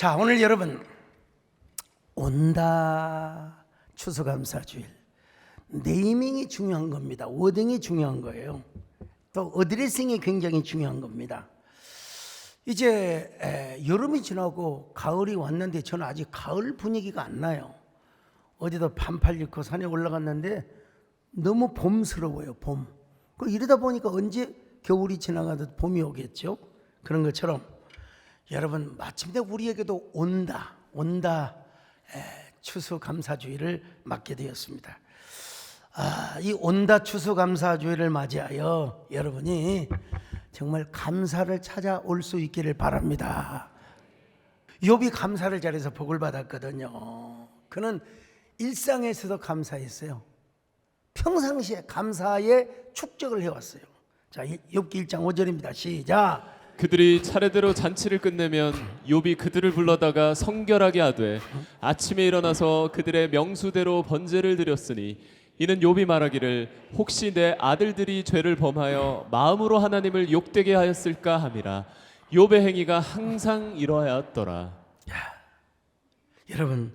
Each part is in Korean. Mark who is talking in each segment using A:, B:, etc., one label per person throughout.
A: 자, 오늘 여러분 온다 추수감사주일 네이밍이 중요한 겁니다. 워딩이 중요한 거예요. 또 어드레싱이 굉장히 중요한 겁니다. 이제 여름이 지나고 가을이 왔는데 저는 아직 가을 분위기가 안 나요. 어제도 반팔 입고 산에 올라갔는데 너무 봄스러워요. 봄. 이러다 보니까 언제 겨울이 지나가도 봄이 오겠죠. 그런 것처럼 여러분 마침내 우리에게도 온다 추수감사주의를 맞게 되었습니다. 이 온다 추수감사주의를 맞이하여 여러분이 정말 감사를 찾아올 수 있기를 바랍니다. 욥이 감사를 잘해서 복을 받았거든요. 그는 일상에서도 감사했어요. 평상시에 감사의 축적을 해왔어요. 자, 욥기 1장 5절입니다. 시작.
B: 그들이 차례대로 잔치를 끝내면 욥이 그들을 불러다가 성결하게 하되 아침에 일어나서 그들의 명수대로 번제를 드렸으니 이는 욥이 말하기를 혹시 내 아들들이 죄를 범하여 마음으로 하나님을 욕되게 하였을까 함이라. 욥의 행위가 항상 이러하였더라.
A: 여러분,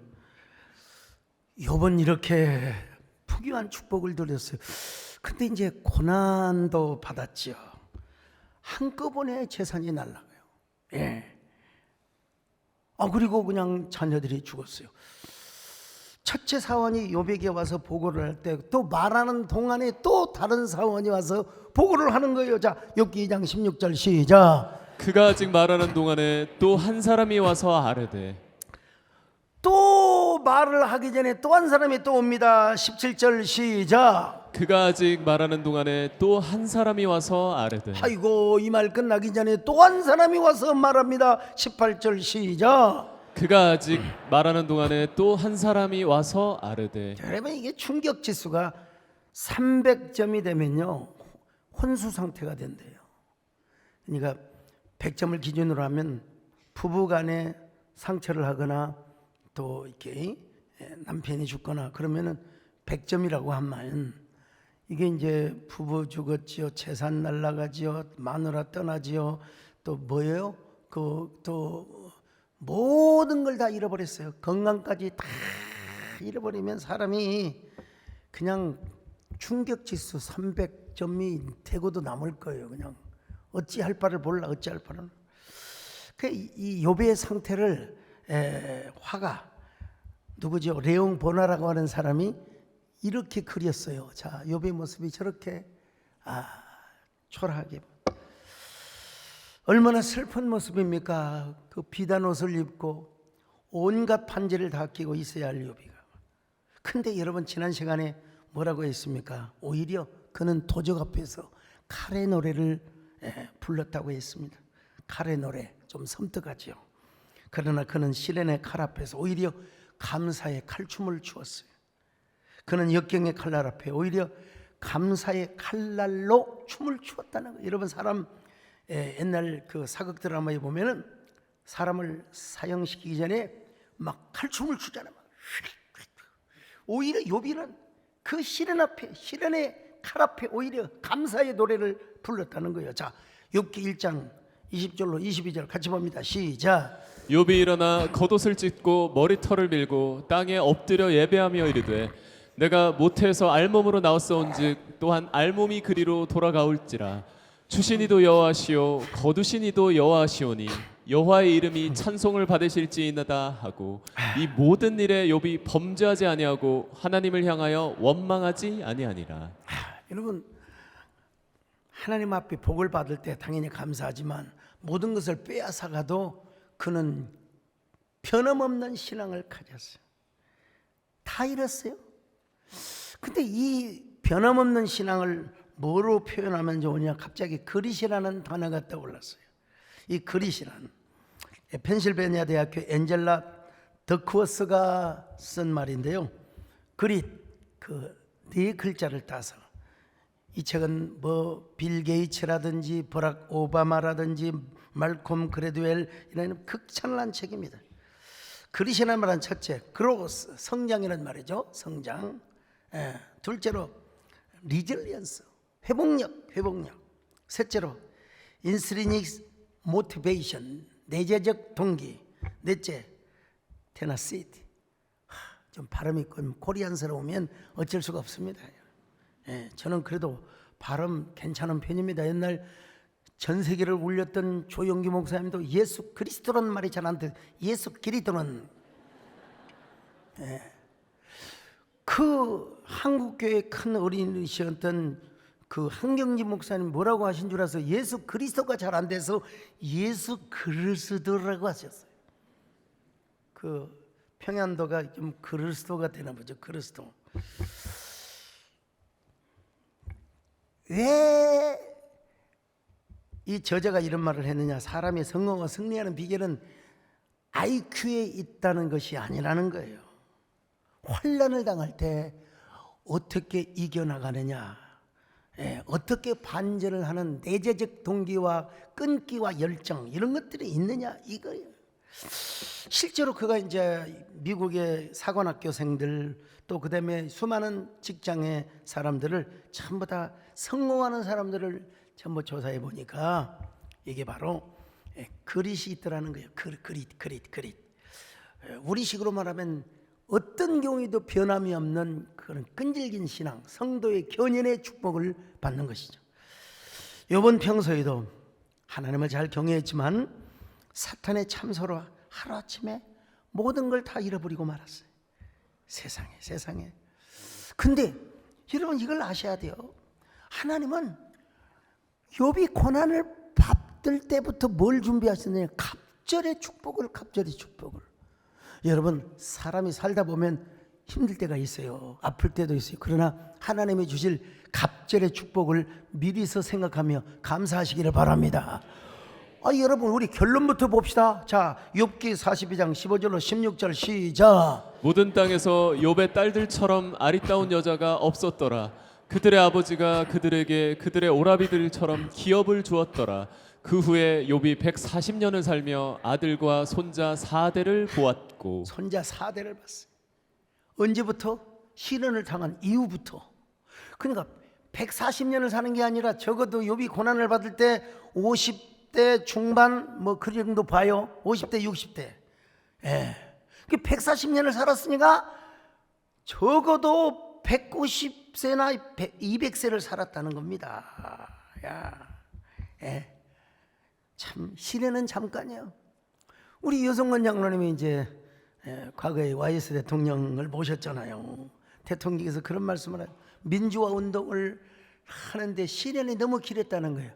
A: 욥은 이렇게 부귀한 축복을 드렸어요. 근데 이제 고난도 받았죠. 한꺼번에 재산이 날라가요. 예. 그리고 그냥 자녀들이 죽었어요. 첫째 사원이 욥에게 와서 보고를 할 때 또 말하는 동안에 또 다른 사원이 와서 보고를 하는 거예요. 자, 욥기 2장 16절 시작.
B: 그가 아직 말하는 동안에 또 한 사람이 와서 아뢰되.
A: 또 말을 하기 전에 또 한 사람이 또 옵니다. 17절 시작.
B: 그가 아직 말하는 동안에 또 한 사람이 와서 아뢰되.
A: 아이고, 이 말 끝나기 전에 또 한 사람이 와서 말합니다. 18절 시작.
B: 그가 아직 말하는 동안에 또 한 사람이 와서 아뢰되.
A: 여러분, 이게 충격 지수가 300점이 되면요 혼수 상태가 된대요. 그러니까 100점을 기준으로 하면 부부간에 상처를 하거나 또 이렇게 남편이 죽거나 그러면은 100점이라고 하면 이게 이제 부부 죽었지요, 재산 날라가지요, 마누라 떠나지요, 또 뭐예요? 또 모든 걸 다 잃어버렸어요. 건강까지 다 잃어버리면 사람이 그냥 충격지수 300점이 되고도 남을 거예요. 그냥 어찌할 바를 몰라. 어찌할 바를. 이 욥의 상태를 화가 누구죠? 레옹 보나라고 하는 사람이 이렇게 그렸어요. 자, 욥의 모습이 저렇게 초라하게. 얼마나 슬픈 모습입니까? 그 비단 옷을 입고 온갖 판지를 다 끼고 있어야 할 욥이가. 근데 여러분 지난 시간에 뭐라고 했습니까? 오히려 그는 도적 앞에서 칼의 노래를 불렀다고 했습니다. 칼의 노래 좀 섬뜩하죠. 그러나 그는 시련의 칼 앞에서 오히려 감사의 칼춤을 추었어요. 그는 역경의 칼날 앞에 오히려 감사의 칼날로 춤을 추었다는 거예요. 여러분, 사람 옛날 그 사극 드라마에 보면은 사람을 사형시키기 전에 막 칼춤을 추잖아요. 오히려 욥이는 그 시련 앞에, 시련의 칼 앞에 오히려 감사의 노래를 불렀다는 거예요. 자, 욥기 1장 20절로 22절 같이 봅니다. 시작.
B: 욥이 일어나 겉옷을 찢고 머리털을 밀고 땅에 엎드려 예배하며 이르되 내가 모태에서 알몸으로 나왔사온즉 또한 알몸이 그리로 돌아가올지라. 주신 이도 여호와시오 거두신 이도 여호와시오니 여호와의 이름이 찬송을 받으실지이다 하고 이 모든 일에 욥이 범죄하지 아니하고 하나님을 향하여 원망하지 아니하니라.
A: 여러분, 하나님 앞에 복을 받을 때 당연히 감사하지만 모든 것을 빼앗아가도 그는 변함없는 신앙을 가졌어요. 다 잃었어요. 근데 이 변함없는 신앙을 뭐로 표현하면 좋으냐? 갑자기 그릿이라는 단어가 떠올랐어요. 이 그릿이란 펜실베니아 대학교 엔젤라 더크워스가 쓴 말인데요. 그릿, 네 글자를 따서 이 책은 뭐 빌 게이츠라든지 버락 오바마라든지 말콤 그레드웰 이런 극찬한 책입니다. 그릿이라는 말은 첫째, 그로스, 성장이라는 말이죠. 성장. 둘째로 리질리언스, 회복력. 셋째로 인스트리닉 모티베이션, 내재적 동기. 넷째 테나시티. 좀 발음이 코리안스러우면 어쩔 수가 없습니다. 예, 저는 그래도 발음 괜찮은 편입니다. 옛날 전 세계를 울렸던 조용기 목사님도 예수 그리스도라는 말이 잘 안 돼. 예수 그리스도는. 예. 그 한국교회 큰 어린이셨던 그 한경지 목사님 뭐라고 하신 줄 아세요? 예수 그리스도가 잘 안 돼서 예수 그리스도라고 하셨어요. 그 평안도가 좀 그리스도가 되나 보죠. 그리스도. 왜 이 저자가 이런 말을 했느냐? 사람이 성공과 승리하는 비결은 IQ에 있다는 것이 아니라는 거예요. 환난을 당할 때 어떻게 이겨나가느냐, 어떻게 반전을 하는 내재적 동기와 끈기와 열정 이런 것들이 있느냐 이거예요. 실제로 그가 이제 미국의 사관학교생들 또 그다음에 수많은 직장의 사람들을 전부 다 성공하는 사람들을 전부 조사해 보니까 이게 바로 그릿이 있더라는 거예요. 그릿. 우리식으로 말하면 어떤 경우에도 변함이 없는 그런 끈질긴 신앙, 성도의 견인의 축복을 받는 것이죠. 요번 평소에도 하나님을 잘 경외했지만 사탄의 참소로 하루아침에 모든 걸 다 잃어버리고 말았어요. 세상에. 근데 여러분 이걸 아셔야 돼요. 하나님은 욥이 고난을 받을 때부터 뭘 준비하셨느냐? 갑절의 축복을. 여러분 사람이 살다 보면 힘들 때가 있어요. 아플 때도 있어요. 그러나 하나님이 주실 갑절의 축복을 미리서 생각하며 감사하시기를 바랍니다. 여러분 우리 결론부터 봅시다. 자, 욥기 42장 15절로 16절 시작.
B: 모든 땅에서 욥의 딸들처럼 아리따운 여자가 없었더라. 그들의 아버지가 그들에게 그들의 오라비들처럼 기업을 주었더라. 그 후에 욥이 140년을 살며 아들과 손자 4대를 보았고.
A: 손자 4대를 봤어요. 언제부터? 시련을 당한 이후부터. 그러니까 140년을 사는 게 아니라 적어도 욥이 고난을 받을 때 50대 중반 뭐 그 정도 봐요. 50대 60대. 140년을 살았으니까 적어도 190세나 200세를 살았다는 겁니다. 참 시련은 잠깐이에요. 우리 여성관 장로님이 이제 과거에 YS 대통령을 모셨잖아요. 대통령께서 그런 말씀을 해요. 민주화 운동을 하는데 시련이 너무 길었다는 거예요.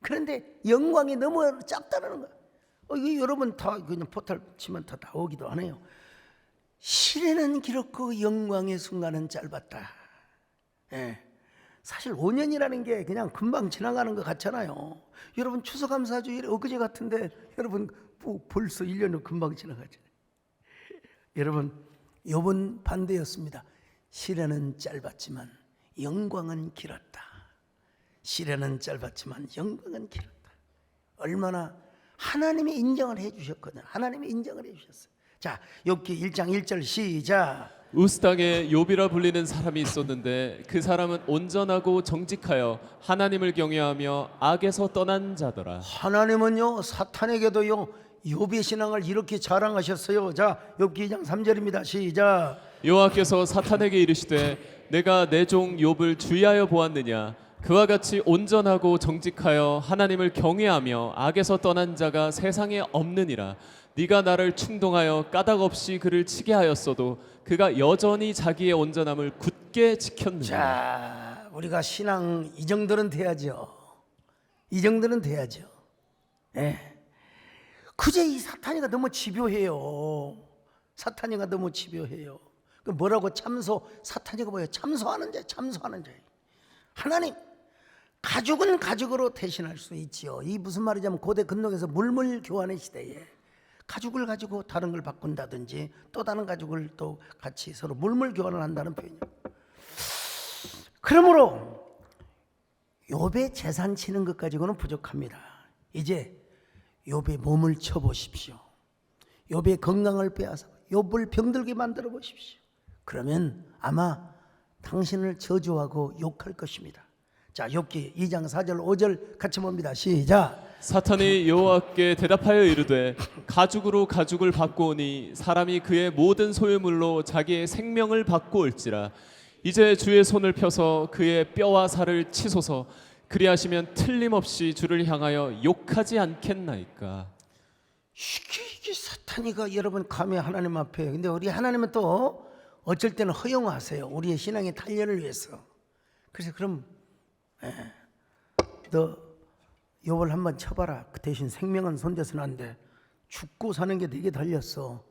A: 그런데 영광이 너무 작다는 거예요. 이거 여러분 다 그냥 포털 치면 다 나오기도 하네요. 시련은 길었고 영광의 순간은 짧았다. 사실 5년이라는 게 그냥 금방 지나가는 것 같잖아요. 여러분 추수감사주일 엊그제 같은데 여러분 벌써 1년은 금방 지나가잖아요. 여러분 욥은 반대였습니다. 시련은 짧았지만 영광은 길었다. 시련은 짧았지만 영광은 길었다. 얼마나 하나님이 인정을 해주셨거든. 하나님이 인정을 해주셨어요. 자, 욥기 1장 1절 시작.
B: 우스 땅에 욥이라 불리는 사람이 있었는데 그 사람은 온전하고 정직하여 하나님을 경외하며 악에서 떠난 자더라.
A: 하나님은요 사탄에게도요 욥의 신앙을 이렇게 자랑하셨어요. 자, 욥기 2장 3절입니다. 시작.
B: 여호와께서 사탄에게 이르시되 내가 내 종 욥을 주의하여 보았느냐? 그와 같이 온전하고 정직하여 하나님을 경외하며 악에서 떠난 자가 세상에 없느니라. 네가 나를 충동하여 까닭 없이 그를 치게 하였어도 그가 여전히 자기의 온전함을 굳게 지켰느니라.
A: 자, 우리가 신앙 이 정도는 돼야죠. 이 정도는 돼야죠. 그제 이 사탄이가 너무 집요해요. 사탄이가 너무 집요해요. 그 뭐라고 사탄이가 뭐예요? 참소하는 자. 하나님, 가죽은 가죽으로 대신할 수 있지요. 이 무슨 말이냐면 고대 근동에서 물물 교환의 시대에 가죽을 가지고 다른 걸 바꾼다든지 또 다른 가죽을 또 같이 서로 물물 교환을 한다는 표현이에요. 그러므로 욥의 재산 치는 것 가지고는 부족합니다. 이제 욥의 몸을 쳐보십시오. 욥의 건강을 빼앗아 욥을 병들게 만들어 보십시오. 그러면 아마 당신을 저주하고 욕할 것입니다. 자, 욥기 2장 4절 5절 같이 봅니다. 시작.
B: 사탄이 여호와께 대답하여 이르되 가죽으로 가죽을 받고 오니 사람이 그의 모든 소유물로 자기의 생명을 받고 올지라. 이제 주의 손을 펴서 그의 뼈와 살을 치소서. 그리하시면 틀림없이 주를 향하여 욕하지 않겠나이까.
A: 이게 사탄이가 여러분 감히 하나님 앞에. 근데 우리 하나님은 또 어쩔 때는 허용하세요. 우리의 신앙의 단련을 위해서. 그래서 그럼 너 욥을 한번 쳐봐라. 그 대신 생명은 손대서는 안 돼. 죽고 사는 게 네게 달렸어.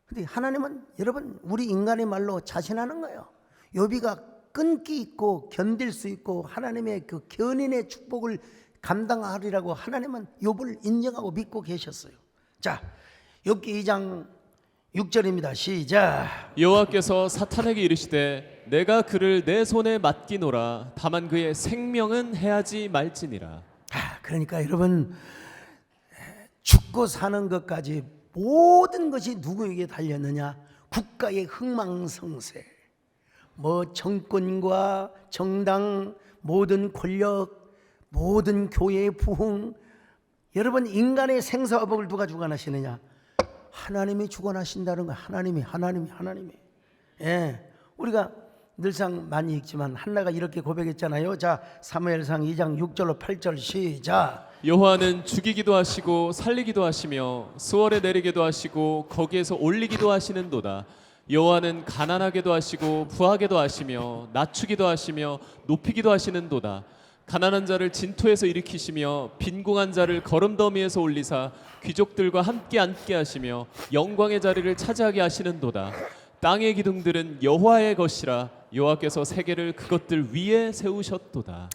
A: 근데 하나님은 여러분 우리 인간의 말로 자신하는 거예요. 욥이가 끈기 있고 견딜 수 있고 하나님의 그 견인의 축복을 감당하리라고 하나님은 욥을 인정하고 믿고 계셨어요. 자, 욥기 2장 6절입니다. 시작.
B: 여호와께서 사탄에게 이르시되 내가 그를 내 손에 맡기노라. 다만 그의 생명은 해하지 말지니라.
A: 그러니까 여러분 죽고 사는 것까지 모든 것이 누구에게 달렸느냐? 국가의 흥망성쇠, 뭐 정권과 정당, 모든 권력, 모든 교회의 부흥. 여러분 인간의 생사화복을 누가 주관하시느냐? 하나님이 주관하신다는 거. 하나님이. 예, 우리가 늘상 많이 읽지만 한나가 이렇게 고백했잖아요. 자, 사무엘상 2장 6절로 8절 시작.
B: 여호와는 죽이기도 하시고 살리기도 하시며 수월에 내리기도 하시고 거기에서 올리기도 하시는도다. 여호와는 가난하게도 하시고 부하게도 하시며 낮추기도 하시며 높이기도 하시는도다. 가난한 자를 진토에서 일으키시며 빈궁한 자를 거름더미에서 올리사 귀족들과 함께 앉게 하시며 영광의 자리를 차지하게 하시는도다. 땅의 기둥들은 여호와의 것이라. 여호와께서 세계를 그것들 위에 세우셨도다.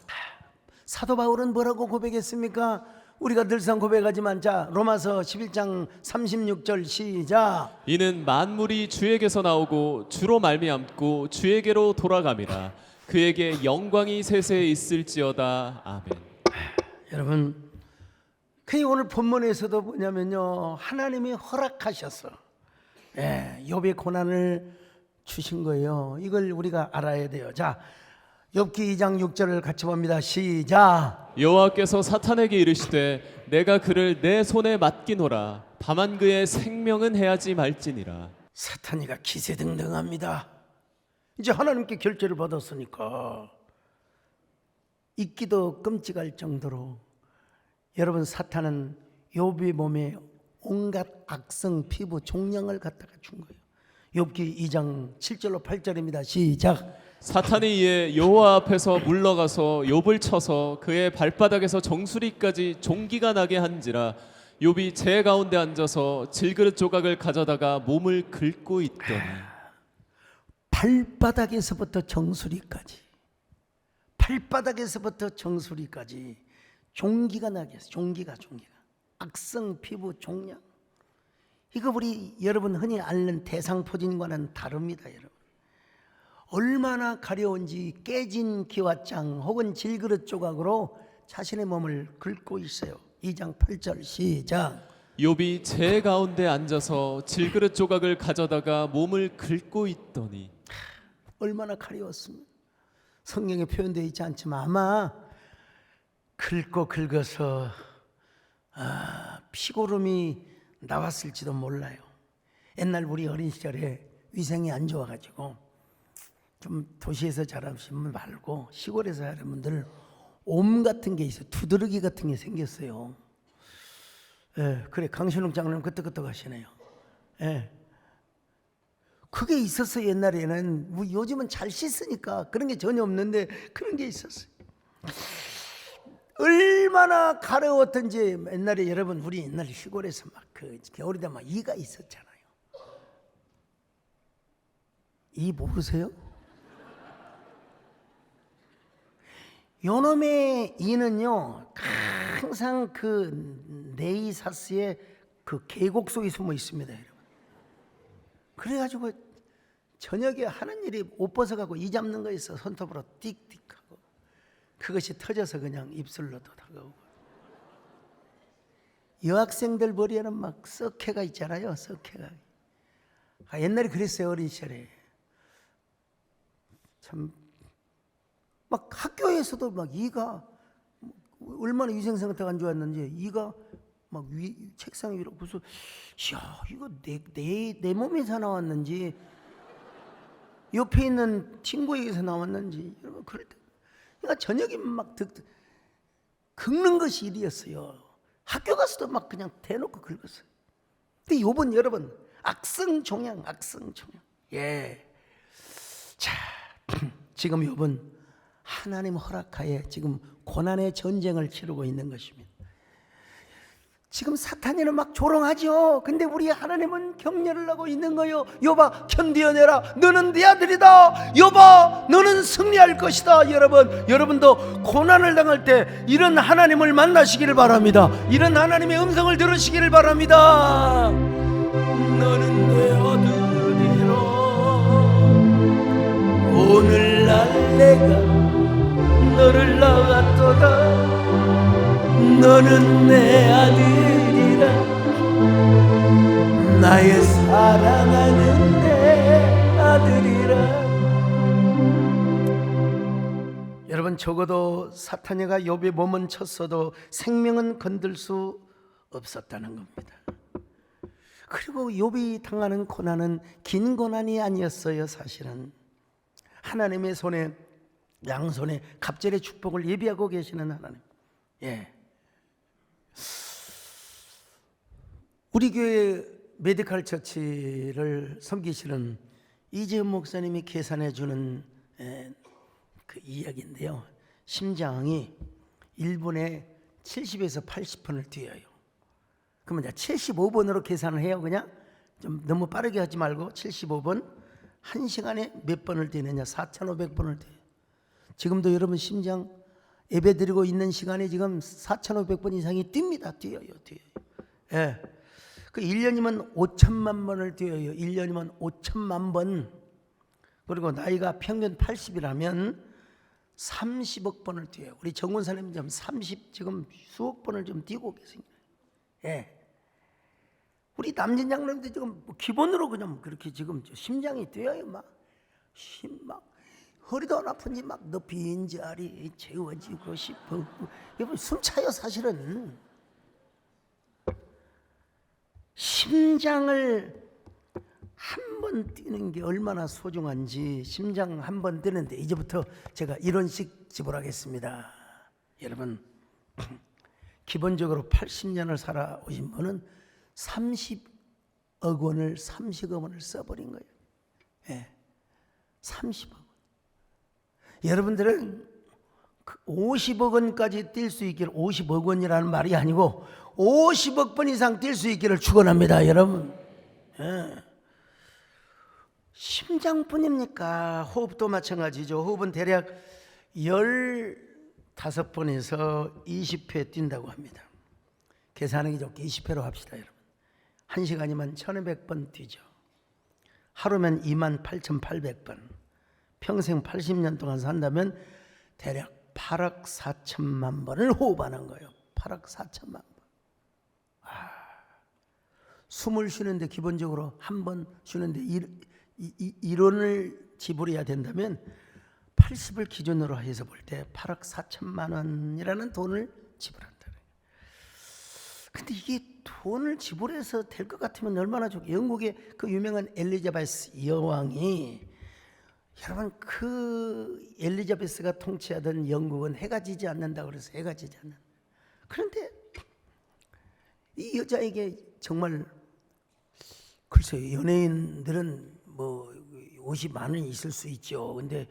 A: 사도 바울은 뭐라고 고백했습니까? 우리가 늘상 고백하지만 자, 로마서 11장 36절 시작.
B: 이는 만물이 주에게서 나오고 주로 말미암고 주에게로 돌아감이라. 그에게 영광이 세세에 있을지어다. 아멘.
A: 여러분, 그 오늘 본문에서도 뭐냐면요, 하나님이 허락하셔서 욥의 고난을 주신 거예요. 이걸 우리가 알아야 돼요. 자, 욥기 2장 6절을 같이 봅니다. 시작.
B: 여호와께서 사탄에게 이르시되 내가 그를 내 손에 맡기노라. 다만 그의 생명은 해하지 말지니라.
A: 사탄이가 기세등등합니다. 이제 하나님께 결제를 받았으니까 있기도 끔찍할 정도로 여러분 사탄은 욥의 몸에 온갖 악성 피부 종양을 갖다가 준 거예요. 욥기 2장 7절로 8절입니다. 시작.
B: 사탄이 이에 여호와 앞에서 물러가서 욥을 쳐서 그의 발바닥에서 정수리까지 종기가 나게 한지라. 욥이 재 가운데 앉아서 질그릇 조각을 가져다가 몸을 긁고 있더니.
A: 발바닥에서부터 정수리까지, 발바닥에서부터 정수리까지 종기가 나게 했어요. 종기가 악성 피부 종양. 이거 우리 여러분 흔히 앓는 대상포진과는 다릅니다. 여러분 얼마나 가려운지 깨진 기와장 혹은 질그릇 조각으로 자신의 몸을 긁고 있어요. 2장 8절 시작.
B: 욥이 재 가운데 앉아서 질그릇 조각을 가져다가 몸을 긁고 있더니.
A: 얼마나 가려웠습니까? 성경에 표현되어 있지 않지만 아마 긁고 긁어서 피고름이 나왔을지도 몰라요. 옛날 우리 어린 시절에 위생이 안 좋아가지고 좀 도시에서 자라시면 말고 시골에서 자라는 분들 옴 같은 게 있어요. 두드러기 같은 게 생겼어요. 그래, 강신욱 장로님 끄떡끄떡 하시네요. 그게 있었어요. 옛날에는. 뭐 요즘은 잘 씻으니까 그런 게 전혀 없는데 그런 게 있었어요. 얼마나 가려웠던지. 옛날에 여러분 우리 옛날 시골에서 막 그 겨울이 되면 이가 있었잖아요. 이 모르세요? 요놈의 이는요 항상 그 네이사스의 그 계곡 속에 숨어 있습니다. 여러분. 그래가지고 저녁에 하는 일이 옷 벗어가고 이 잡는 거 있어. 손톱으로 띡띡하고 그것이 터져서 그냥 입술로 다가오고. 여학생들 머리에는 막 썩해가 있잖아요. 썩해가. 옛날에 그랬어요. 어린 시절에 참 막 학교에서도 막 이가 얼마나 위생 상태가 안 좋았는지 이가 막 책상 위로 무슨 야 이거 내 몸에서 나왔는지 옆에 있는 친구에게서 나왔는지 여러분 그럴 때 그러니까 저녁에 막 긁는 것이 일이었어요. 학교 가서도 막 그냥 대놓고 긁었어요. 근데 요번 여러분 악성종양. 예. 자, 지금 요번 하나님 허락하에 지금 고난의 전쟁을 치르고 있는 것입니다. 지금 사탄이는 막 조롱하죠. 근데 우리 하나님은 격려를 하고 있는 거예요. 여봐 견디어내라. 너는 내 아들이다. 여봐 너는 승리할 것이다. 여러분도 고난을 당할 때 이런 하나님을 만나시기를 바랍니다. 이런 하나님의 음성을 들으시기를 바랍니다. 너는 내 아들이라. 오늘날 내가 너를 낳았도다. 너는 내 아들이라. 나의 사랑하는 내 아들이라. 여러분 적어도 사탄이가 욥의 몸은 쳤어도 생명은 건들 수 없었다는 겁니다. 그리고 욥이 당하는 고난은 긴 고난이 아니었어요. 사실은 하나님의 손에 양손에 갑절의 축복을 예비하고 계시는 하나님. 예. 우리 교회 메디컬 처치를 섬기시는 이재훈 목사님이 계산해 주는 그 이야기인데요. 심장이 1분에 70에서 80번을 뛰어요. 그러면 이제 75번으로 계산을 해요. 그냥 좀 너무 빠르게 하지 말고 75번 1시간에 몇 번을 뛰느냐 4,500번을 뛰어요. 지금도 여러분 심장 예배 드리고 있는 시간에 지금 4,500번 이상이 뜁니다. 뛰어요. 예. 그 1년이면 5천만 번을 뛰어요. 1년이면 5천만 번. 그리고 나이가 평균 80이라면 30억 번을 뛰어요. 우리 정원사님 지금 30 지금 수억 번을 좀 뛰고 계십니다. 예. 우리 남진 장로님도 지금 기본으로 그냥 그렇게 지금 심장이 뛰어요. 막 허리도 안 아픈지 막 너 빈자리 채워지고 싶어. 여러분 숨 차요. 사실은 심장을 한 번 뛰는 게 얼마나 소중한지 심장 한 번 뛰는데 이제부터 제가 이론식 지불하겠습니다. 여러분 기본적으로 80년을 살아오신 분은 30억 원을 써버린 거예요. 예, 30억 원. 여러분들은 50억 원까지 뛸 수 있기를 50억 원이라는 말이 아니고 50억 번 이상 뛸 수 있기를 축원합니다. 여러분. 예. 심장뿐입니까? 호흡도 마찬가지죠. 호흡은 대략 15번에서 20회 뛴다고 합니다. 계산하기 좋게 20회로 합시다. 여러분 1시간이면 1200번 뛰죠. 하루면 28,800번. 평생 80년 동안 산다면 대략 8억 4천만 번을 호흡하는 거예요. 8억 4천만 번. 숨을 쉬는데 기본적으로 한 번 쉬는데 이론을 지불해야 된다면 80을 기준으로 해서 볼 때 8억 4천만 원이라는 돈을 지불한다. 근데 이게 돈을 지불해서 될 것 같으면 얼마나 좋게. 영국의 그 유명한 엘리자베스 여왕이 여러분 그 엘리자베스가 통치하던 영국은 해가 지지 않는다고 그래서 해가 지지 않는. 그런데 이 여자에게 정말 글쎄요 연예인들은 뭐 옷이 많이 있을 수 있죠. 근데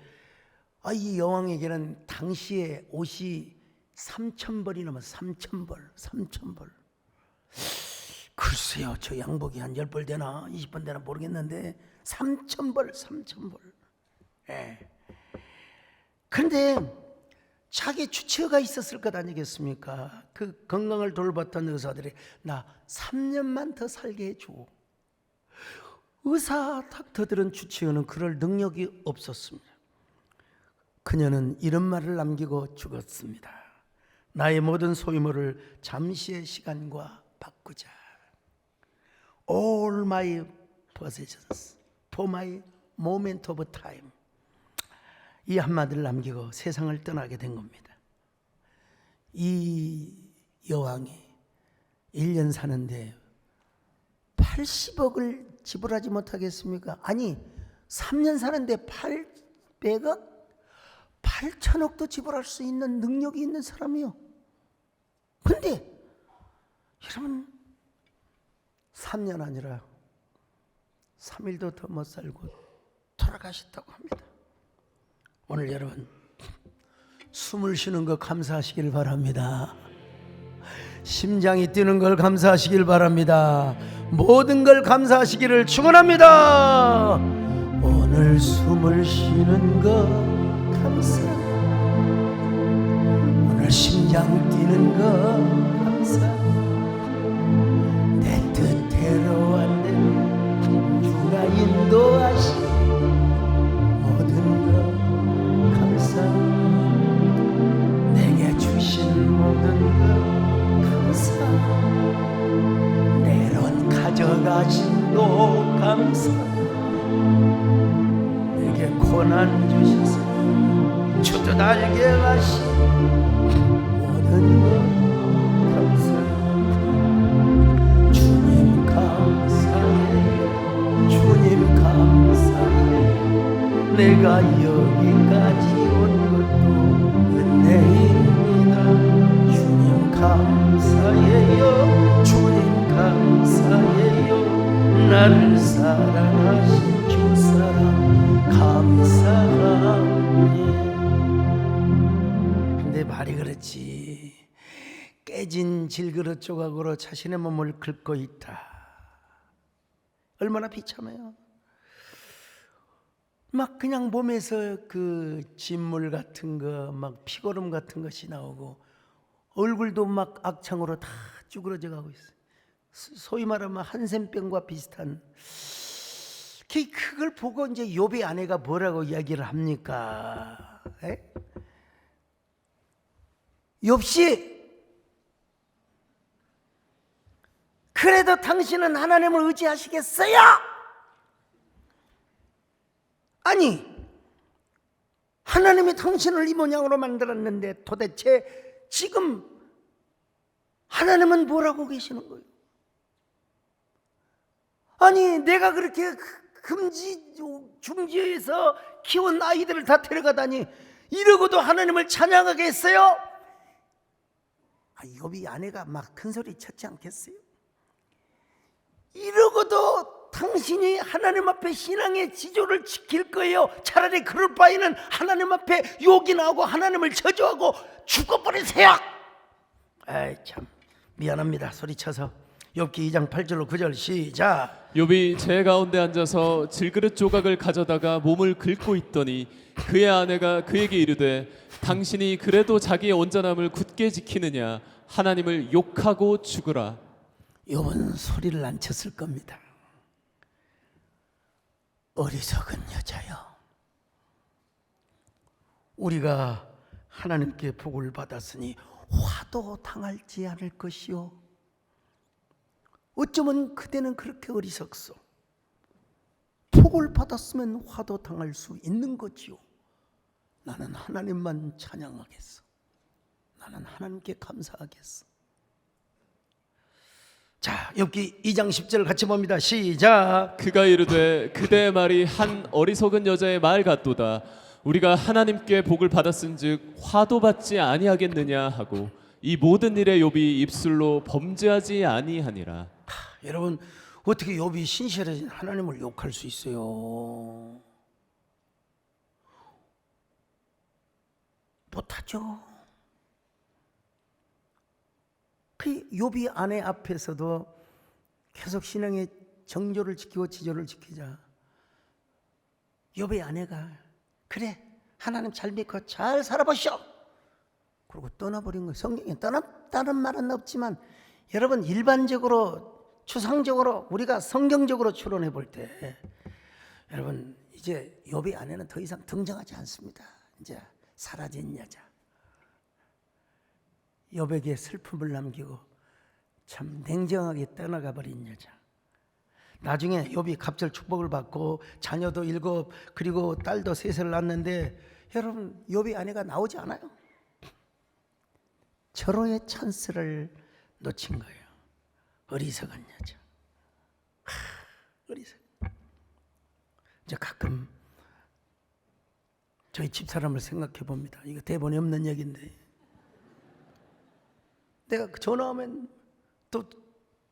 A: 이 여왕에게는 당시에 옷이 3,000벌이 넘어서 3,000벌. 글쎄요 저 양복이 한 10벌 되나 20번 되나 모르겠는데 3,000벌. 예. 그런데 자기 주치의가 있었을 것 아니겠습니까? 그 건강을 돌봤던 의사들이 나 3년만 더 살게 해줘. 의사 닥터들은 주치의는 그럴 능력이 없었습니다. 그녀는 이런 말을 남기고 죽었습니다. 나의 모든 소유물을 잠시의 시간과 바꾸자. All my possessions for my moment of time. 이 한마디를 남기고 세상을 떠나게 된 겁니다. 이 여왕이 1년 사는데 80억을 지불하지 못하겠습니까? 아니 3년 사는데 800억? 8천억도 지불할 수 있는 능력이 있는 사람이요. 근데 여러분 3년 아니라 3일도 더 못 살고 돌아가셨다고 합니다. 오늘 여러분 숨을 쉬는 거 감사하시길 바랍니다. 심장이 뛰는 걸 감사하시길 바랍니다. 모든 걸 감사하시기를 축원합니다. 오늘 숨을 쉬는 거 감사, 오늘 심장 뛰는 거 감사, 내 뜻대로 안 되는 주가 인도하시 모든 거 감사, 내게 주신 모든 거 감사, 내 돈 가져가신도 감사, 내게 고난 주셔서 주도 달게 하시 모든 것 감사, 주님 감사해, 주님 감사해, 내가 여기까지 온 것도 은혜입니다. 주님 감사해요, 주님 감사해요, 나를 사랑하신 주사랑 감사합니다. 근데 말이 그렇지, 깨진 질그릇 조각으로 자신의 몸을 긁고 있다. 얼마나 비참해요. 막 그냥 몸에서 그 진물 같은 거, 막 피고름 같은 것이 나오고 얼굴도 막 악창으로 다 쭈그러져 가고 있어요. 소위 말하면 한센병과 비슷한. 그걸 보고 이제 욥의 아내가 뭐라고 이야기를 합니까? 욥씨, 그래도 당신은 하나님을 의지하시겠어요? 아니, 하나님이 당신을 이 모양으로 만들었는데 도대체 지금 하나님은 뭐라고 계시는 거예요? 아니, 내가 그렇게 중지에서 키운 아이들을 다 데려가다니 이러고도 하나님을 찬양하겠어요? 욥이 아내가 막 큰 소리 쳤지 않겠어요? 이러고도 당신이 하나님 앞에 신앙의 지조를 지킬 거예요? 차라리 그럴 바에는 하나님 앞에 욕이나 하고 하나님을 저주하고 죽어버리세요. 아이 참 미안합니다. 소리쳐서. 욥기 2장 8절로 9절 시작.
B: 욥이 제 가운데 앉아서 질그릇 조각을 가져다가 몸을 긁고 있더니 그의 아내가 그에게 이르되 당신이 그래도 자기의 온전함을 굳게 지키느냐 하나님을 욕하고 죽으라.
A: 욥은 소리를 안 쳤을 겁니다. 어리석은 여자여, 우리가 하나님께 복을 받았으니 화도 당할지 않을 것이요. 어쩌면 그대는 그렇게 어리석소. 복을 받았으면 화도 당할 수 있는 거지요. 나는 하나님만 찬양하겠어. 나는 하나님께 감사하겠어. 자, 욥기 2장 10절 같이 봅니다. 시작.
B: 그가 이르되 그대의 말이 한 어리석은 여자의 말 같도다. 우리가 하나님께 복을 받았은즉 화도 받지 아니하겠느냐 하고 이 모든 일에 욥이 입술로 범죄하지 아니하니라.
A: 여러분, 어떻게 욥이 신실하신 하나님을 욕할 수 있어요? 못하죠. 그 욥이 아내 앞에서도 계속 신앙의 정조를 지키고 지조를 지키자 욥의 아내가 그래 하나님 잘 믿고 잘 살아보시오 그러고 떠나버린 거예요. 성경에 떠났다는 말은 없지만 여러분 일반적으로 추상적으로 우리가 성경적으로 추론해 볼 때 여러분 이제 욥의 아내는 더 이상 등장하지 않습니다. 이제 사라진 여자. 욥에게 슬픔을 남기고 참 냉정하게 떠나가 버린 여자. 나중에 욥이 갑절 축복을 받고 자녀도 7 그리고 딸도 3을 낳았는데 여러분 욥의 아내가 나오지 않아요. 절호의 찬스를 놓친 거예요. 어리석은 여자. 어리석. 이제 가끔 저희 집사람을 생각해 봅니다. 이거 대본에 없는 얘기인데, 내가 전화하면 또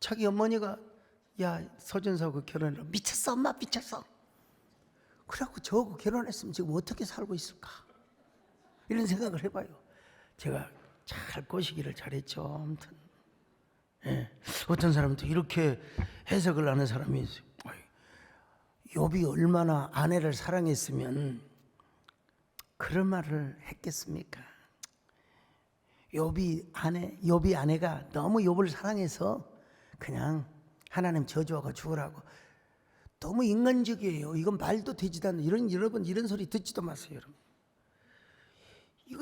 A: 자기 어머니가 야 서준서하고 결혼해라. 미쳤어 엄마 미쳤어. 그래갖고 저하고 결혼했으면 지금 어떻게 살고 있을까, 이런 생각을 해봐요. 제가 잘 꼬시기를 잘했죠. 아무튼 예. 어떤 사람도 이렇게 해석을 하는 사람이 있어요. 욥이 얼마나 아내를 사랑했으면 그런 말을 했겠습니까? 욥이 아내가 너무 욥을 사랑해서 그냥 하나님 저주하고 죽으라고. 너무 인간적이에요. 이건 말도 되지도 않는 여러분 이런 소리 듣지도 마세요. 여러분.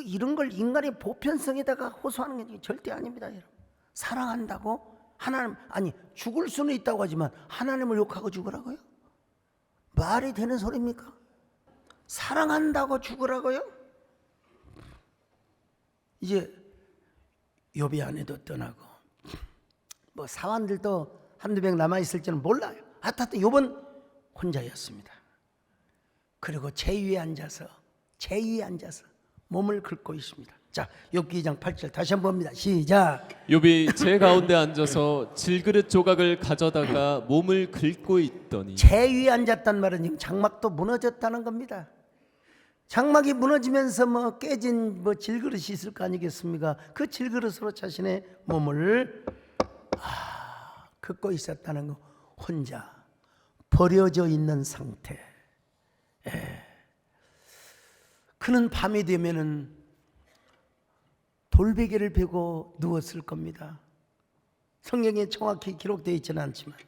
A: 이런 걸 인간의 보편성에다가 호소하는 게 절대 아닙니다. 여러분. 사랑한다고 하나님, 아니 죽을 수는 있다고 하지만 하나님을 욕하고 죽으라고요? 말이 되는 소리입니까? 사랑한다고 죽으라고요? 이제 욥이 아내도 떠나고 뭐 사환들도 한두 명 남아있을지는 몰라요. 하여튼 욥은 혼자였습니다. 그리고 제위에 앉아서 몸을 긁고 있습니다. 자, 욥기 2장 8절 다시 한번 봅니다. 시작.
B: 욥이 제 가운데 앉아서 질그릇 조각을 가져다가 몸을 긁고 있더니.
A: 제위에 앉았단 말은 지금 장막도 무너졌다는 겁니다. 장막이 무너지면서 뭐 깨진 뭐 질그릇이 있을 거 아니겠습니까? 그 질그릇으로 자신의 몸을 긁고 있었다는 거. 혼자 버려져 있는 상태. 그는 밤이 되면은 돌베개를 베고 누웠을 겁니다. 성경에 정확히 기록되어 있지는 않지만,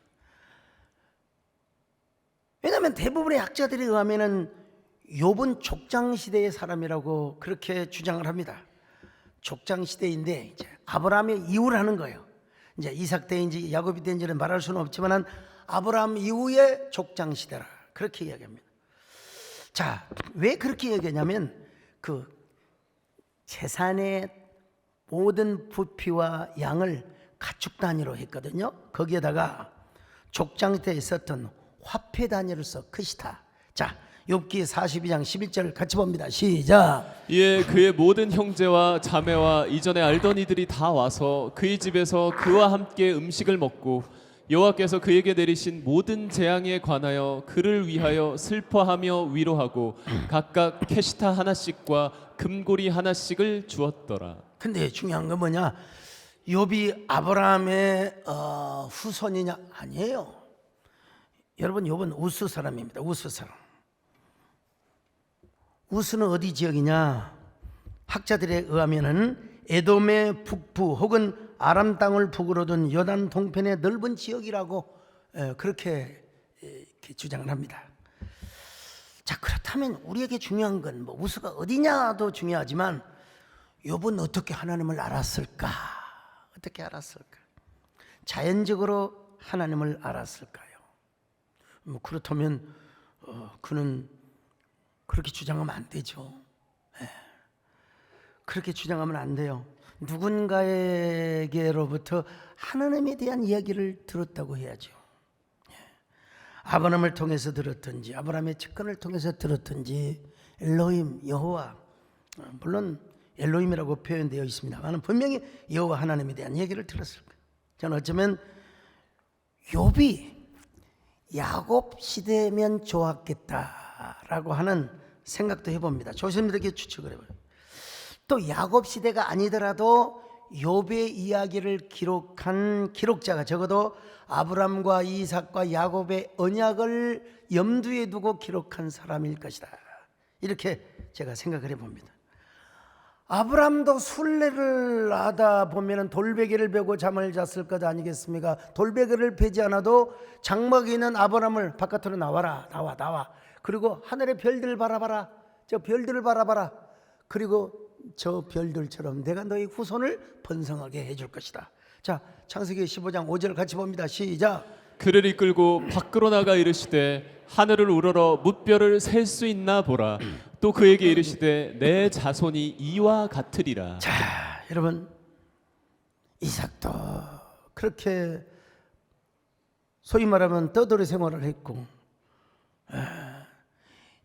A: 왜냐하면 대부분의 학자들에 의하면은 욥은 족장 시대의 사람이라고 그렇게 주장을 합니다. 족장 시대인데 이제 아브라함의 이후를 하는 거예요. 이제 이삭 때인지 야곱이 때인지는 말할 수는 없지만은 아브라함 이후의 족장 시대라 그렇게 이야기합니다. 자, 왜 그렇게 얘기하냐면 그 재산의 모든 부피와 양을 가축 단위로 했거든요. 거기에다가 족장 때 있었던 화폐 단위로서 크시다. 자, 욥기 42장 11절 같이 봅니다. 시작.
B: 이에 그의 모든 형제와 자매와 이전에 알던 이들이 다 와서 그의 집에서 그와 함께 음식을 먹고 여호와께서 그에게 내리신 모든 재앙에 관하여 그를 위하여 슬퍼하며 위로하고 각각 캐시타 하나씩과 금고리 하나씩을 주었더라.
A: 근데 중요한 건 뭐냐? 욥이 아브라함의 후손이냐? 아니에요. 여러분, 욥은 우스 사람입니다. 우스 사람. 우스는 어디 지역이냐? 학자들에 의하면은 에돔의 북부 혹은 아람 땅을 북으로 둔 요단 동편의 넓은 지역이라고 그렇게 주장을 합니다. 자, 그렇다면 우리에게 중요한 건 뭐 우스가 어디냐도 중요하지만 욥은 어떻게 하나님을 알았을까? 어떻게 알았을까? 자연적으로 하나님을 알았을까요? 뭐 그렇다면 그는 그렇게 주장하면 안 되죠. 그렇게 주장하면 안 돼요. 누군가에게로부터 하나님에 대한 이야기를 들었다고 해야죠. 아브라함을 통해서 들었든지 아브라함의 측근을 통해서 들었든지 엘로힘 여호와, 물론 엘로힘이라고 표현되어 있습니다만 분명히 여호와 하나님에 대한 얘기를 들었을 거예요. 저는 어쩌면 욥이 야곱 시대면 좋았겠다라고 하는 생각도 해봅니다. 조심스럽게 추측을 해봐요. 또 야곱 시대가 아니더라도 욥의 이야기를 기록한 기록자가 적어도 아브람과 이삭과 야곱의 언약을 염두에 두고 기록한 사람일 것이다. 이렇게 제가 생각을 해봅니다. 아브람도 순례를 하다 보면 돌베개를 베고 잠을 잤을 것 아니겠습니까? 돌베개를 베지 않아도 장막에 있는 아브람을 바깥으로 나와라, 나와. 그리고 하늘의 별들을 바라봐라, 저 별들을 바라봐라. 그리고 저 별들처럼 내가 너희 후손을 번성하게 해줄 것이다. 자, 창세기 15장 5절 같이 봅니다. 시작.
B: 그를 이끌고 밖으로 나가 이르시되 하늘을 우러러 뭇별을 셀 수 있나 보라. 또 그에게 이르시되 내 자손이 이와 같으리라.
A: 자, 여러분, 이삭도 그렇게 소위 말하면 떠돌이 생활을 했고,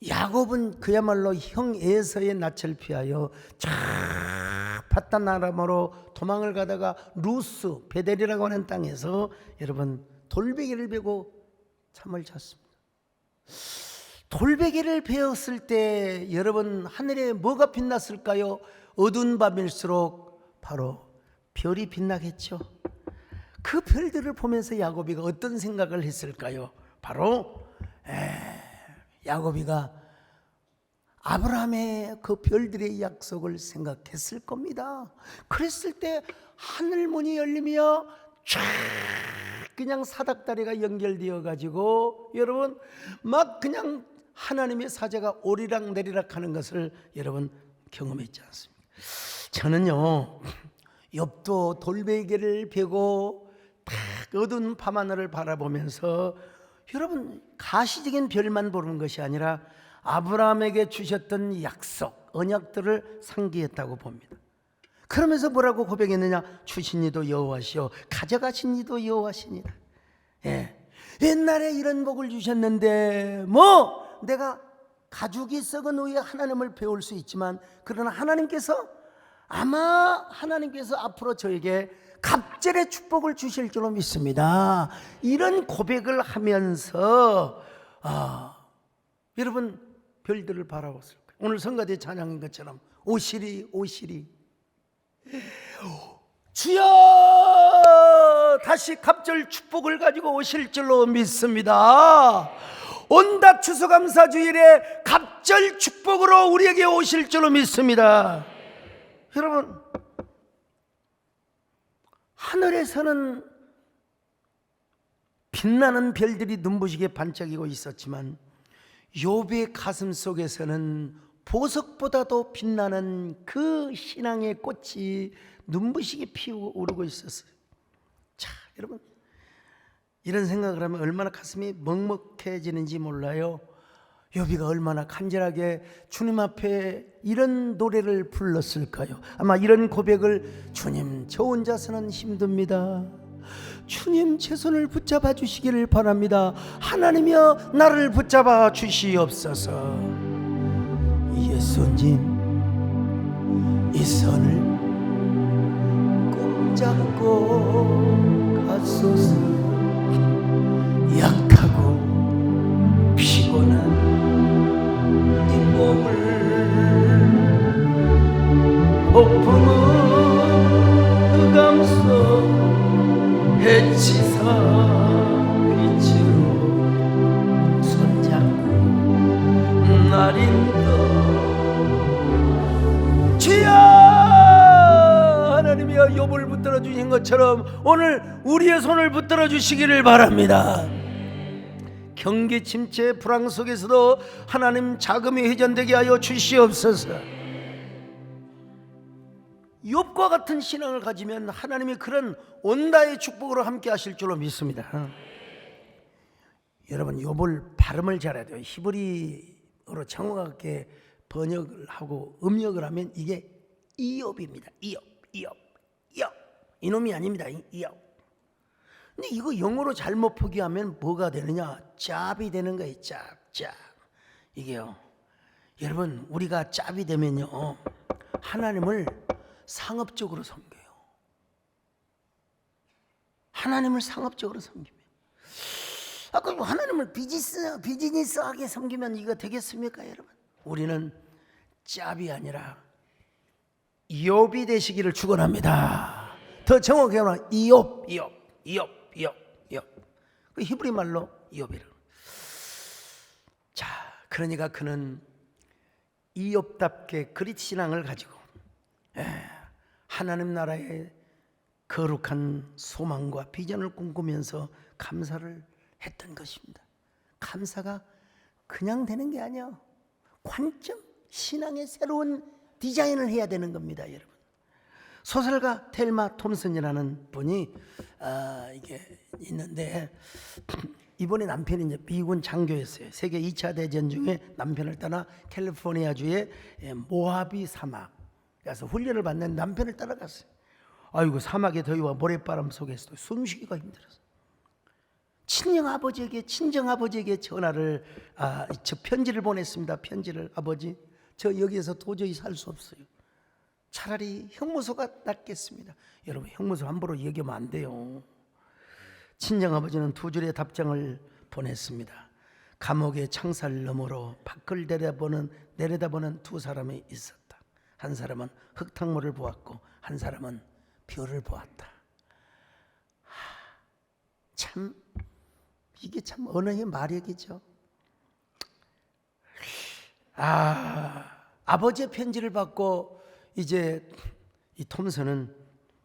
A: 야곱은 그야말로 형 에서의 낯을 피하여 쫙 파단 아람으로 도망을 가다가 루스 베델이라고 하는 땅에서 여러분 돌베개를 베고 잠을 잤습니다. 돌베개를 베었을 때 여러분 하늘에 뭐가 빛났을까요? 어두운 밤일수록 바로 별이 빛나겠죠. 그 별들을 보면서 야곱이가 어떤 생각을 했을까요? 바로 야곱이가 아브라함의 그 별들의 약속을 생각했을 겁니다. 그랬을 때 하늘문이 열리며 쫙 그냥 사닥다리가 연결되어 가지고 여러분 막 그냥 하나님의 사자가 오리락 내리락 하는 것을 여러분 경험했지 않습니까? 저는요 욥도 돌베개를 베고 딱 어두운 밤하늘을 바라보면서 여러분 가시적인 별만 보는 것이 아니라 아브라함에게 주셨던 약속, 언약들을 상기했다고 봅니다. 그러면서 뭐라고 고백했느냐? 주신 이도 여호와시오 가져가신 이도 여호와시니라. 옛날에 이런 복을 주셨는데 뭐 내가 가죽이 썩은 후에 하나님을 배울 수 있지만 그러나 하나님께서 앞으로 저에게 갑절의 축복을 주실 줄로 믿습니다. 이런 고백을 하면서 여러분 별들을 바라봤을 거예요. 오늘 성가대 찬양인 것처럼 오시리 오시리 주여 다시 갑절 축복을 가지고 오실 줄로 믿습니다. 온다 추수감사주일에 갑절 축복으로 우리에게 오실 줄로 믿습니다. 여러분 하늘에서는 빛나는 별들이 눈부시게 반짝이고 있었지만 욥의 가슴 속에서는 보석보다도 빛나는 그 신앙의 꽃이 눈부시게 피어오르고 있었어요. 자, 여러분 이런 생각을 하면 얼마나 가슴이 먹먹해지는지 몰라요. 욥이가 얼마나 간절하게 주님 앞에 이런 노래를 불렀을까요? 아마 이런 고백을 주님 저 혼자서는 힘듭니다. 주님 제 손을 붙잡아 주시기를 바랍니다. 하나님이여 나를 붙잡아 주시옵소서. 예수님 이 손을 꼭 잡고 가소서. 약하고 피곤한 이 몸을 폭풍은 흑암속 해치사 빛으로 손잡고 날 인도 주여 하나님이여 욥을 붙들어 주신 것처럼 오늘 우리의 손을 붙들어 주시기를 바랍니다. 경기 침체 불황 속에서도 하나님 자금이 회전되게 하여 주시옵소서. 욥과 같은 신앙을 가지면 하나님이 그런 온다의 축복으로 함께 하실 줄로 믿습니다. 여러분 욥을 발음을 잘해야 돼요. 히브리어로 정확하게 번역을 하고 음역을 하면 이게 이욥입니다. 이업 이놈이 아닙니다. 이업. 근데 이거 영어로 잘못 표기하면 뭐가 되느냐? 짭이 되는 거예요. 짭. 이게요. 여러분 우리가 짭이 되면요 하나님을 상업적으로 섬겨요. 하나님을 상업적으로 섬기면 그럼 하나님을 비즈니스하게 섬기면 이거 되겠습니까 여러분? 우리는 짭이 아니라 이욥이 되시기를 축원합니다. 더 정확하게 말하면 이업. 그 히브리 말로 이욥이라고. 자, 그러니까 그는 이욥답게 그리스 신앙을 가지고 하나님 나라의 거룩한 소망과 비전을 꿈꾸면서 감사를 했던 것입니다. 감사가 그냥 되는 게 아니야. 관점, 신앙의 새로운 디자인을 해야 되는 겁니다, 여러분. 소설가 텔마 톰슨이라는 분이 이게 있는데 이번에 남편이 이제 미군 장교였어요. 세계 2차 대전 중에 남편을 따라 캘리포니아주의 모하비 사막 가서 훈련을 받는 남편을 따라갔어요. 아이고 사막의 더위와 모래바람 속에서도 숨쉬기가 힘들었어요. 친정 아버지에게 전화를 저 편지를 보냈습니다. 편지를 아버지 저 여기에서 도저히 살 수 없어요. 차라리 형무소가 낫겠습니다. 여러분 형무소 함부로 얘기하면 안 돼요. 친정 아버지는 두 줄의 답장을 보냈습니다. 감옥의 창살 너머로 밖을 내려다보는 두 사람이 있었다. 한 사람은 흙탕물을 보았고 한 사람은 별을 보았다. 참 이게 참 언어의 마력이죠. 아버지의 편지를 받고 이제 이 톰슨은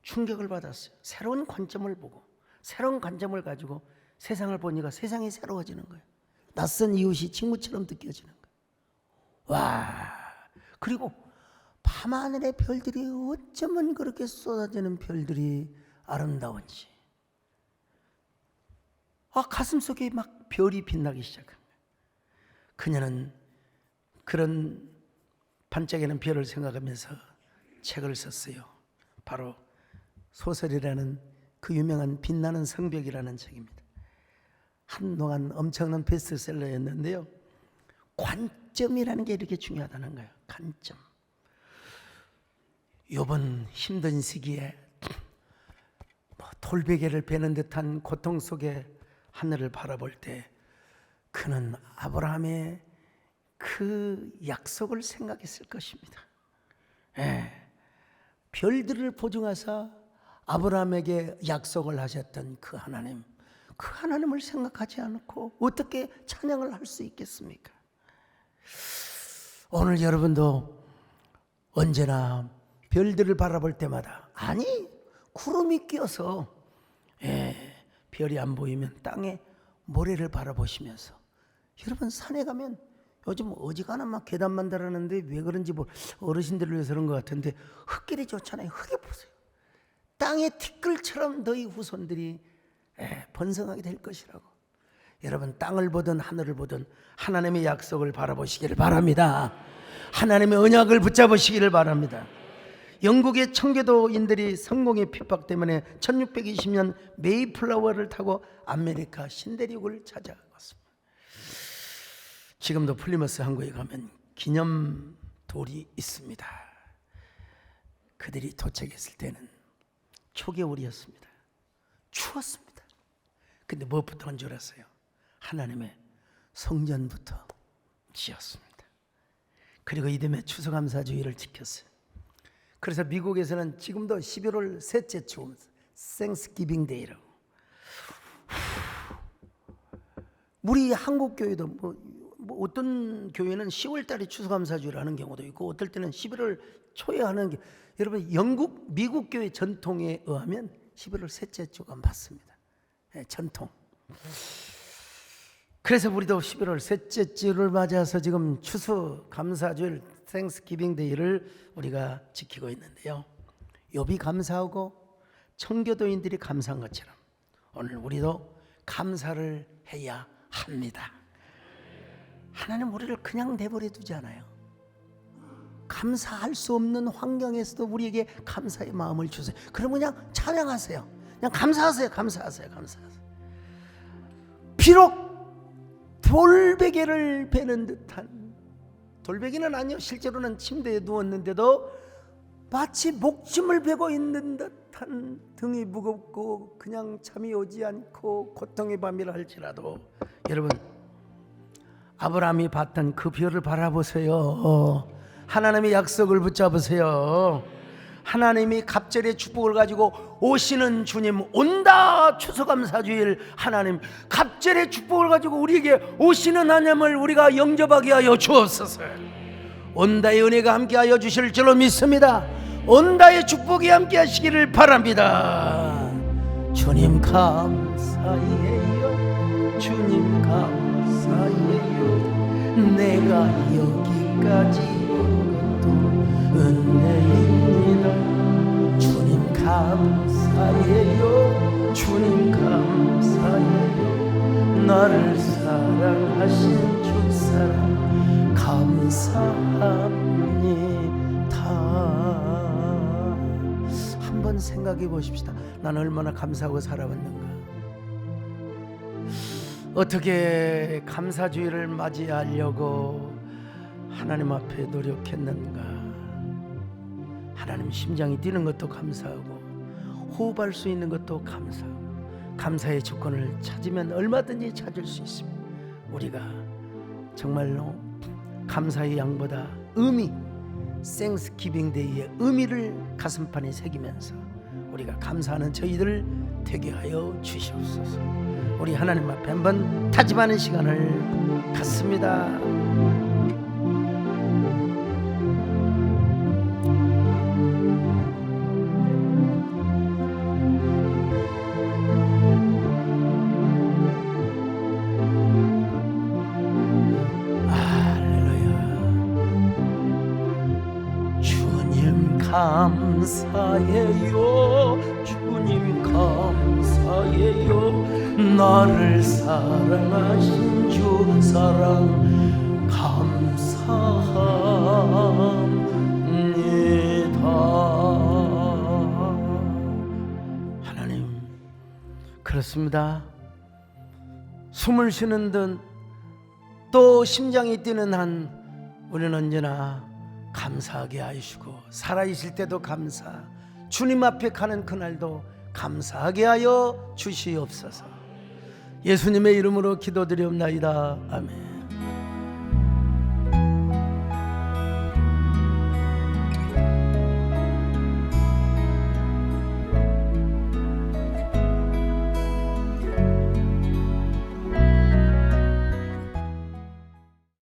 A: 충격을 받았어요. 새로운 관점을 보고 새로운 관점을 가지고 세상을 보니까 세상이 새로워지는 거예요. 낯선 이웃이 친구처럼 느껴지는 거예요. 와, 그리고 밤하늘의 별들이 어쩌면 그렇게 쏟아지는 별들이 아름다운지 가슴속에 막 별이 빛나기 시작합니다. 그녀는 그런 반짝이는 별을 생각하면서 책을 썼어요. 바로 소설이라는 그 유명한 빛나는 성벽이라는 책입니다. 한동안 엄청난 베스트셀러였는데요. 관점이라는 게 이렇게 중요하다는 거예요. 관점. 이번 힘든 시기에 돌베개를 베는 듯한 고통 속에 하늘을 바라볼 때 그는 아브라함의 그 약속을 생각했을 것입니다. 별들을 보증하사 아브라함에게 약속을 하셨던 그 하나님을 생각하지 않고 어떻게 찬양을 할 수 있겠습니까? 오늘 여러분도 언제나 별들을 바라볼 때마다 구름이 껴서 별이 안 보이면 땅에 모래를 바라보시면서 여러분 산에 가면 요즘 어지간한 막 계단만 달았는데 왜 그런지 어르신들을 위해서 그런 것 같은데 흙길이 좋잖아요. 흙에 보세요. 땅의 티끌처럼 너희 후손들이 번성하게 될 것이라고. 여러분 땅을 보든 하늘을 보든 하나님의 약속을 바라보시기를 바랍니다. 하나님의 언약을 붙잡으시기를 바랍니다. 영국의 청교도인들이 성공의 핍박 때문에 1620년 메이플라워를 타고 아메리카 신대륙을 찾아갔습니다. 지금도 플리머스 항구에 가면 기념돌이 있습니다. 그들이 도착했을 때는 초겨울이었습니다. 추웠습니다. 근데 무엇부터 한 줄 아세요? 하나님의 성전부터 지었습니다. 그리고 이듬해 추수감사주의를 지켰어요. 그래서 미국에서는 지금도 11월 셋째 주 Thanksgiving Day라고. 우리 한국 교회도 어떤 교회는 10월 달에 추수감사주의를 하는 경우도 있고 어떨 때는 11월 초에 하는 게 여러분 미국 교회 전통에 의하면 11월 셋째 주가 맞습니다. 전통. 그래서 우리도 11월 셋째 주를 맞아서 지금 추수감사주일 Thanksgiving Day를 우리가 지키고 있는데요. 욥이 감사하고 청교도인들이 감사한 것처럼 오늘 우리도 감사를 해야 합니다. 하나님 우리를 그냥 내버려 두지 않아요. 감사할 수 없는 환경에서도 우리에게 감사의 마음을 주세요. 그럼 그냥 찬양하세요. 그냥 감사하세요. 비록 돌베개를 베는 듯한, 돌베개는 아니요, 실제로는 침대에 누웠는데도 마치 목숨을 베고 있는 듯한 등이 무겁고 그냥 잠이 오지 않고 고통의 밤이라 할지라도 여러분 아브라함이 봤던 그 별을 바라보세요. 하나님의 약속을 붙잡으세요. 하나님이 갑절의 축복을 가지고 오시는 주님, 온다 추수감사주일 하나님, 갑절의 축복을 가지고 우리에게 오시는 하나님을 우리가 영접하게 하여 주옵소서. 온다의 은혜가 함께하여 주실 줄로 믿습니다. 온다의 축복이 함께하시기를 바랍니다. 주님 감사해요. 주님 감사해요. 내가 여기까지 온 것도 은혜입니다. 주님 감사해요. 주님 감사해요. 나를 사랑하신 주 사랑 감사합니다. 한번 한번 생각해 보십시다. 난 얼마나 감사하고 살아왔는가. 어떻게 감사주의를 맞이하려고 하나님 앞에 노력했는가. 하나님 심장이 뛰는 것도 감사하고 호흡할 수 있는 것도 감사하고 감사의 조건을 찾으면 얼마든지 찾을 수 있습니다. 우리가 정말로 감사의 양보다 의미, 땡스기빙 데이의 의미를 가슴판에 새기면서 우리가 감사하는 저희들 되게 하여 주시옵소서. 우리 하나님 앞에 한번 다짐하는 시간을 갖습니다. 감사해요 주님 감사해요 나를 사랑하신 주 사랑 감사합니다. 하나님 그렇습니다. 숨을 쉬는 듯 또 심장이 뛰는 한 우리는 언제나 감사하게 하시고 살아있을 때도 감사, 주님 앞에 가는 그날도 감사하게 하여 주시옵소서. 예수님의 이름으로 기도드리옵나이다. 아멘.